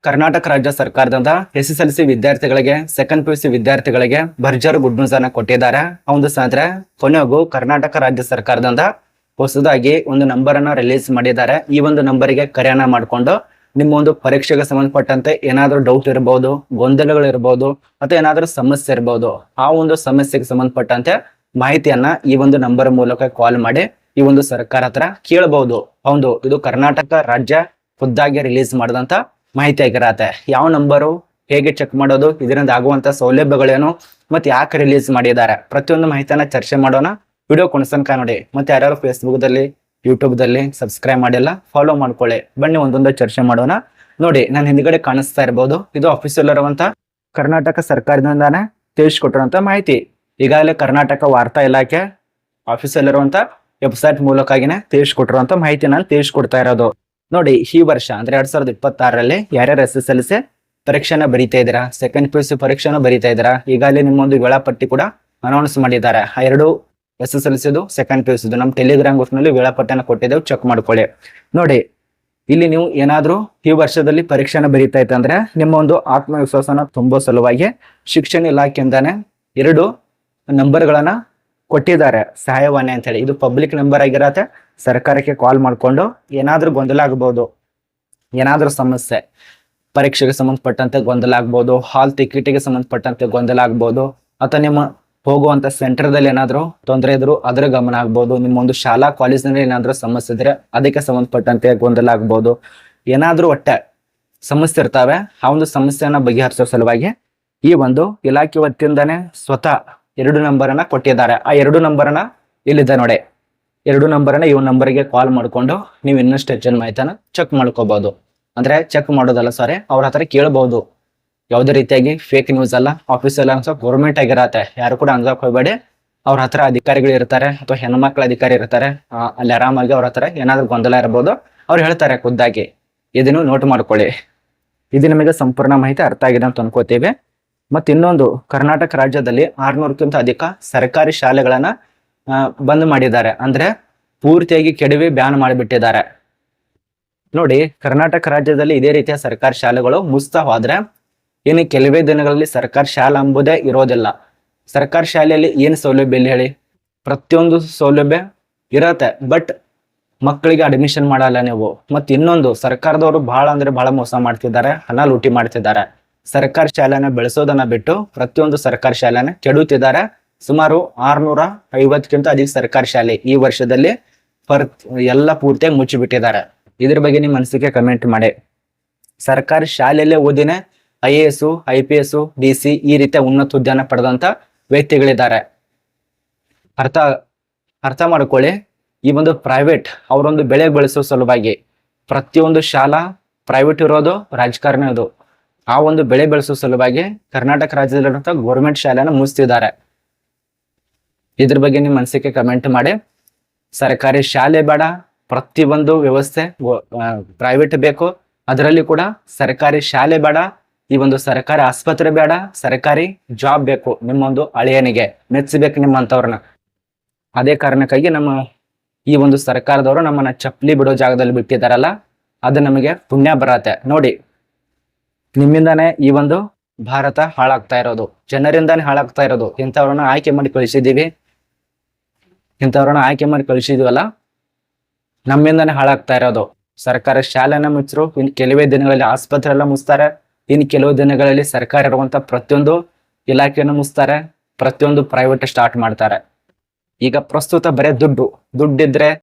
ಕರ್ನಾಟಕ ರಾಜ್ಯ ಸರ್ಕಾರದಿಂದ SSLC ವಿದ್ಯಾರ್ಥಿಗಳಿಗೆ ಸೆಕೆಂಡ್ PUC ವಿದ್ಯಾರ್ಥಿಗಳಿಗೆ ಭರ್ಜರಿ ಗುಡ್ ನ್ಯೂಸ್ ಅನ್ನ ಕೊಟ್ಟಿದ್ದಾರೆ. ಒಂದು ಸಾಂದ್ರೆ ಕೊನೆಗೂ ಕರ್ನಾಟಕ ರಾಜ್ಯ ಸರ್ಕಾರದಿಂದ ಹೊಸದಾಗಿ ಒಂದು ನಂಬರ್ ಅನ್ನ ರಿಲೀಸ್ ಮಾಡಿದ್ದಾರೆ. ಈ ಒಂದು ನಂಬರಿಗೆ ಕರೆಯನ್ನ ಮಾಡಿಕೊಂಡು ನಿಮ್ಮ ಒಂದು ಪರೀಕ್ಷೆಗೆ ಸಂಬಂಧಪಟ್ಟಂತೆ ಏನಾದ್ರೂ ಡೌಟ್ ಇರಬಹುದು, ಗೊಂದಲಗಳು ಇರಬಹುದು, ಅಥವಾ ಏನಾದ್ರೂ ಸಮಸ್ಯೆ ಇರಬಹುದು. ಆ ಒಂದು ಸಮಸ್ಯೆಗೆ ಸಂಬಂಧಪಟ್ಟಂತೆ ಮಾಹಿತಿಯನ್ನ ಈ ಒಂದು ನಂಬರ್ ಮೂಲಕ ಕಾಲ್ ಮಾಡಿ ಈ ಒಂದು ಸರ್ಕಾರ ಹತ್ರ ಕೇಳಬಹುದು. ಹೌದು, ಇದು ಕರ್ನಾಟಕ ರಾಜ್ಯ ಖುದ್ದಾಗಿ ರಿಲೀಸ್ ಮಾಡಿದಂತ ಮಾಹಿತಿ ಆಗಿರತ್ತೆ. ಯಾವ ನಂಬರು, ಹೇಗೆ ಚೆಕ್ ಮಾಡೋದು, ಇದರಿಂದ ಆಗುವಂತ ಸೌಲಭ್ಯಗಳೇನು, ಮತ್ತೆ ಯಾಕೆ ರಿಲೀಸ್ ಮಾಡಿದ್ದಾರೆ, ಪ್ರತಿಯೊಂದು ಮಾಹಿತಿಯನ್ನ ಚರ್ಚೆ ಮಾಡೋಣ. ವಿಡಿಯೋ ಕೊನೆತನಕ ನೋಡಿ. ಮತ್ತೆ ಯಾರ್ಯಾರು ಫೇಸ್ಬುಕ್ ದಲ್ಲಿ, ಯೂಟ್ಯೂಬ್ ದಲ್ಲಿ ಸಬ್ಸ್ಕ್ರೈಬ್ ಮಾಡಿಲ್ಲ, ಫಾಲೋ ಮಾಡ್ಕೊಳ್ಳಿ. ಬನ್ನಿ ಒಂದೊಂದು ಚರ್ಚೆ ಮಾಡೋಣ. ನೋಡಿ, ನಾನು ಹಿಂದ್ಗಡೆ ಕಾಣಿಸ್ತಾ ಇರಬಹುದು, ಇದು ಆಫೀಸಿಯಲ್ ಇರುವಂತ ಕರ್ನಾಟಕ ಸರ್ಕಾರದಿಂದಾನೇ ತಿಳಿಸ್ಕೊಟ್ಟಿರುವಂತ ಮಾಹಿತಿ. ಈಗಾಗಲೇ ಕರ್ನಾಟಕ ವಾರ್ತಾ ಇಲಾಖೆ ಆಫೀಸಿಯಲ್ ಇರುವಂತ ವೆಬ್ಸೈಟ್ ಮೂಲಕನೇ ತಿಳಿಸ್ಕೊಟ್ಟಿರುವಂತ ಮಾಹಿತಿ ನಾನು ತಿಳಿಸ್ಕೊಡ್ತಾ ಇರೋದು. ನೋಡಿ, ಈ ವರ್ಷ ಅಂದ್ರೆ 2026ರಲ್ಲಿ ಯಾರ್ಯಾರು SSLC ಪರೀಕ್ಷೆನ ಬರೀತಾ ಇದ್ದೀರಾ, ಸೆಕೆಂಡ್ PUC ಪರೀಕ್ಷೆನ ಬರೀತಾ ಇದ್ದೀರಾ, ಈಗಾಗಲೇ ನಿಮ್ಮೊಂದು ವೇಳಾಪಟ್ಟಿ ಕೂಡ ಅನೌನ್ಸ್ ಮಾಡಿದ್ದಾರೆ. ಆ ಎರಡು SSLCದು ಸೆಕೆಂಡ್ PUCದು ನಮ್ಮ ಟೆಲಿಗ್ರಾಮ್ ಗ್ರೂಪ್ ನಲ್ಲಿ ವೇಳಾಪಟ್ಟಿಯನ್ನು ಕೊಟ್ಟಿದ್ದೇವೆ, ಚೆಕ್ ಮಾಡ್ಕೊಳ್ಳಿ. ನೋಡಿ, ಇಲ್ಲಿ ನೀವು ಏನಾದ್ರೂ ಈ ವರ್ಷದಲ್ಲಿ ಪರೀಕ್ಷೆನ ಬರೀತಾ ಇತ್ತಂದ್ರೆ ನಿಮ್ಮ ಒಂದು ಆತ್ಮವಿಶ್ವಾಸನ ತುಂಬೋ ಸಲುವಾಗಿ ಶಿಕ್ಷಣ ಇಲಾಖೆಯಿಂದಾನೆ 2 ನಂಬರ್ಗಳನ್ನ ಕೊಟ್ಟಿದ್ದಾರೆ, ಸಹಾಯವಾಣಿ ಅಂತ ಹೇಳಿ. ಇದು ಪಬ್ಲಿಕ್ ನಂಬರ್ ಆಗಿರತ್ತೆ. ಸರ್ಕಾರಕ್ಕೆ ಕಾಲ್ ಮಾಡ್ಕೊಂಡು ಏನಾದ್ರೂ ಗೊಂದಲ ಆಗ್ಬಹುದು, ಏನಾದ್ರೂ ಸಮಸ್ಯೆ, ಪರೀಕ್ಷೆಗೆ ಸಂಬಂಧಪಟ್ಟಂತೆ ಗೊಂದಲ ಆಗ್ಬಹುದು, ಹಾಲ್ ಟಿಕೆಟ್ಗೆ ಸಂಬಂಧಪಟ್ಟಂತೆ ಗೊಂದಲ ಆಗ್ಬಹುದು, ಅಥವಾ ನಿಮ್ಮ ಹೋಗುವಂತ ಸೆಂಟರ್ದಲ್ಲಿ ಏನಾದ್ರೂ ತೊಂದರೆ ಇದ್ರು ಅದರ ಗಮನ ಆಗ್ಬಹುದು, ನಿಮ್ಮ ಒಂದು ಶಾಲಾ ಕಾಲೇಜಿನಲ್ಲಿ ಏನಾದ್ರೂ ಸಮಸ್ಯೆ ಇದ್ರೆ ಅದಕ್ಕೆ ಸಂಬಂಧಪಟ್ಟಂತೆ ಗೊಂದಲ ಆಗ್ಬಹುದು, ಏನಾದ್ರೂ ಒಟ್ಟೆ ಸಮಸ್ಯೆ ಇರ್ತಾವೆ. ಆ ಒಂದು ಸಮಸ್ಯೆಯನ್ನ ಬಗೆಹರಿಸೋ ಸಲುವಾಗಿ ಈ ಒಂದು ಇಲಾಖೆ ವತಿಯಿಂದಾನೆ ಸ್ವತಃ 2 ನಂಬರನ್ನ ಕೊಟ್ಟಿದ್ದಾರೆ. ಆ 2 ನಂಬರನ್ನ ಇಲ್ಲಿದೆ ನೋಡಿ. 2 ನಂಬರನ್ನ ಈ ನಂಬರ್ಗೆ ಕಾಲ್ ಮಾಡ್ಕೊಂಡು ನೀವು ಇನ್ನಷ್ಟು ಹೆಚ್ಚಿನ ಮಾಹಿತಿನ ಚೆಕ್ ಮಾಡ್ಕೋಬಹುದು. ಅಂದ್ರೆ ಚೆಕ್ ಮಾಡೋದಲ್ಲ, ಸಾರಿ, ಅವ್ರ ಹತ್ರ ಕೇಳಬಹುದು. ಯಾವುದೇ ರೀತಿಯಾಗಿ ಫೇಕ್ ನ್ಯೂಸ್ ಅಲ್ಲ, ಆಫೀಸಲ್ಲಿ ಅನ್ಸೋ ಗೌರ್ಮೆಂಟ್ ಆಗಿರತ್ತೆ. ಯಾರು ಕೂಡ ಅನ್ಸಕ್ ಹೋಗ್ಬೇಡಿ. ಅವ್ರ ಹತ್ರ ಅಧಿಕಾರಿಗಳು ಇರ್ತಾರೆ, ಅಥವಾ ಹೆಣ್ಮಕ್ಳ ಅಧಿಕಾರಿ ಇರ್ತಾರೆ. ಅಲ್ಲಿ ಆರಾಮಾಗಿ ಅವ್ರ ಹತ್ರ ಏನಾದ್ರು ಗೊಂದಲ ಇರಬಹುದು, ಅವ್ರು ಹೇಳ್ತಾರೆ ಖುದ್ದಾಗಿ. ಇದನ್ನು ನೋಟ್ ಮಾಡ್ಕೊಳ್ಳಿ. ಇದು ನಿಮಗೆ ಸಂಪೂರ್ಣ ಮಾಹಿತಿ ಅರ್ಥ ಆಗಿದೆ ಅಂತ ಅನ್ಕೋತೀವಿ. ಮತ್ತೆ ಇನ್ನೊಂದು, ಕರ್ನಾಟಕ ರಾಜ್ಯದಲ್ಲಿ 600ಕ್ಕಿಂತ ಅಧಿಕ ಸರ್ಕಾರಿ ಶಾಲೆಗಳನ್ನ ಬಂದ್ ಮಾಡಿದ್ದಾರೆ. ಅಂದ್ರೆ ಪೂರ್ತಿಯಾಗಿ ಕೆಡವಿ ಬ್ಯಾನ್ ಮಾಡಿಬಿಟ್ಟಿದ್ದಾರೆ. ನೋಡಿ, ಕರ್ನಾಟಕ ರಾಜ್ಯದಲ್ಲಿ ಇದೇ ರೀತಿಯ ಸರ್ಕಾರಿ ಶಾಲೆಗಳು ಮುಸ್ತಾ ಹೋದ್ರೆ ಇನ್ನು ಕೆಲವೇ ದಿನಗಳಲ್ಲಿ ಸರ್ಕಾರಿ ಶಾಲೆ ಎಂಬುದೇ ಇರೋದಿಲ್ಲ. ಸರ್ಕಾರಿ ಶಾಲೆಯಲ್ಲಿ ಏನು ಸೌಲಭ್ಯ ಇಲ್ಲ ಹೇಳಿ? ಪ್ರತಿಯೊಂದು ಸೌಲಭ್ಯ ಇರತ್ತೆ, ಬಟ್ ಮಕ್ಕಳಿಗೆ ಅಡ್ಮಿಷನ್ ಮಾಡಲ್ಲ ನೀವು. ಮತ್ತೆ ಇನ್ನೊಂದು, ಸರ್ಕಾರದವರು ಬಹಳ ಅಂದ್ರೆ ಬಹಳ ಮೋಸ ಮಾಡ್ತಿದ್ದಾರೆ, ಹಣ ಲೂಟಿ ಮಾಡ್ತಿದ್ದಾರೆ. ಸರ್ಕಾರಿ ಶಾಲೆನ ಬೆಳೆಸೋದನ್ನ ಬಿಟ್ಟು ಪ್ರತಿಯೊಂದು ಸರ್ಕಾರಿ ಶಾಲೆನ ಕೆಡುತ್ತಿದ್ದಾರೆ. ಸುಮಾರು 650ಕ್ಕಿಂತ ಅಧಿಕ ಸರ್ಕಾರಿ ಶಾಲೆ ಈ ವರ್ಷದಲ್ಲಿ ಎಲ್ಲ ಪೂರ್ತಿಯಾಗಿ ಮುಚ್ಚಿಬಿಟ್ಟಿದ್ದಾರೆ. ಇದ್ರ ಬಗ್ಗೆ ನಿಮ್ಮ ಅನಿಸಿಕೆ ಕಮೆಂಟ್ ಮಾಡಿ. ಸರ್ಕಾರಿ ಶಾಲೆಯಲ್ಲೇ ಓದಿನೇ IAS, IPS, DC ಈ ರೀತಿಯ ಉನ್ನತ ಹುದ್ದೆಯನ್ನ ಪಡೆದಂತ ವ್ಯಕ್ತಿಗಳಿದ್ದಾರೆ. ಅರ್ಥ ಮಾಡ್ಕೊಳ್ಳಿ. ಈ ಒಂದು ಪ್ರೈವೇಟ್ ಅವರೊಂದು ಬೆಳೆ ಬೆಳೆಸೋ ಸಲುವಾಗಿ ಪ್ರತಿಯೊಂದು ಶಾಲಾ ಪ್ರೈವೇಟ್ ಇರೋದು ರಾಜಕಾರಣ ಇದು. ಆ ಒಂದು ಬೆಳೆ ಬೆಳೆಸೋ ಸಲುವಾಗಿ ಕರ್ನಾಟಕ ರಾಜ್ಯದಲ್ಲಿರುವಂತಹ ಗೌರ್ಮೆಂಟ್ ಶಾಲೆನ ಮುಚ್ತಿದ್ದಾರೆ. ಇದ್ರ ಬಗ್ಗೆ ನಿಮ್ಮ ಅನಿಸಿಕೆ ಕಮೆಂಟ್ ಮಾಡಿ. ಸರ್ಕಾರಿ ಶಾಲೆ ಬೇಡ, ಪ್ರತಿಯೊಂದು ವ್ಯವಸ್ಥೆ ಪ್ರೈವೇಟ್ ಬೇಕು. ಅದರಲ್ಲಿ ಕೂಡ ಸರ್ಕಾರಿ ಶಾಲೆ ಬೇಡ, ಈ ಒಂದು ಸರ್ಕಾರಿ ಆಸ್ಪತ್ರೆ ಬೇಡ, ಸರ್ಕಾರಿ ಜಾಬ್ ಬೇಕು. ನಿಮ್ಮೊಂದು ಅಳಿಯನಿಗೆ ಮೆಚ್ಚಬೇಕು ನಿಮ್ಮಂತವ್ರನ್ನ. ಅದೇ ಕಾರಣಕ್ಕಾಗಿ ನಮ್ಮ ಈ ಒಂದು ಸರ್ಕಾರದವರು ನಮ್ಮನ್ನ ಚಪ್ಪಲಿ ಬಿಡೋ ಜಾಗದಲ್ಲಿ ಬಿಟ್ಟಿದ್ದಾರಲ್ಲ, ಅದು ನಮಗೆ ಪುಣ್ಯ ಬರತ್ತೆ. ನೋಡಿ, ನಿಮ್ಮಿಂದಾನೇ ಈ ಒಂದು ಭಾರತ ಹಾಳಾಗ್ತಾ ಇರೋದು, ಜನರಿಂದಾನೇ ಹಾಳಾಗ್ತಾ ಇರೋದು. ಇಂಥವ್ರನ್ನ ಆಯ್ಕೆ ಮಾಡಿ ಕಳಿಸಿದೀವಲ್ಲ, ನಮ್ಮಿಂದಾನೇ ಹಾಳಾಗ್ತಾ ಇರೋದು. ಸರ್ಕಾರ ಶಾಲೆನ ಮುಚ್ಚರು, ಇನ್ನು ಕೆಲವೇ ದಿನಗಳಲ್ಲಿ ಆಸ್ಪತ್ರೆ ಎಲ್ಲ ಮುಚ್ತಾರೆ. ಇನ್ನು ಕೆಲವು ದಿನಗಳಲ್ಲಿ ಸರ್ಕಾರ ಇರುವಂತ ಪ್ರತಿಯೊಂದು ಇಲಾಖೆಯನ್ನು ಮುಚ್ತಾರೆ, ಪ್ರತಿಯೊಂದು ಪ್ರೈವೇಟ್ ಸ್ಟಾರ್ಟ್ ಮಾಡ್ತಾರೆ. ಈಗ ಪ್ರಸ್ತುತ ಬರೇ ದುಡ್ಡಿದ್ರೆ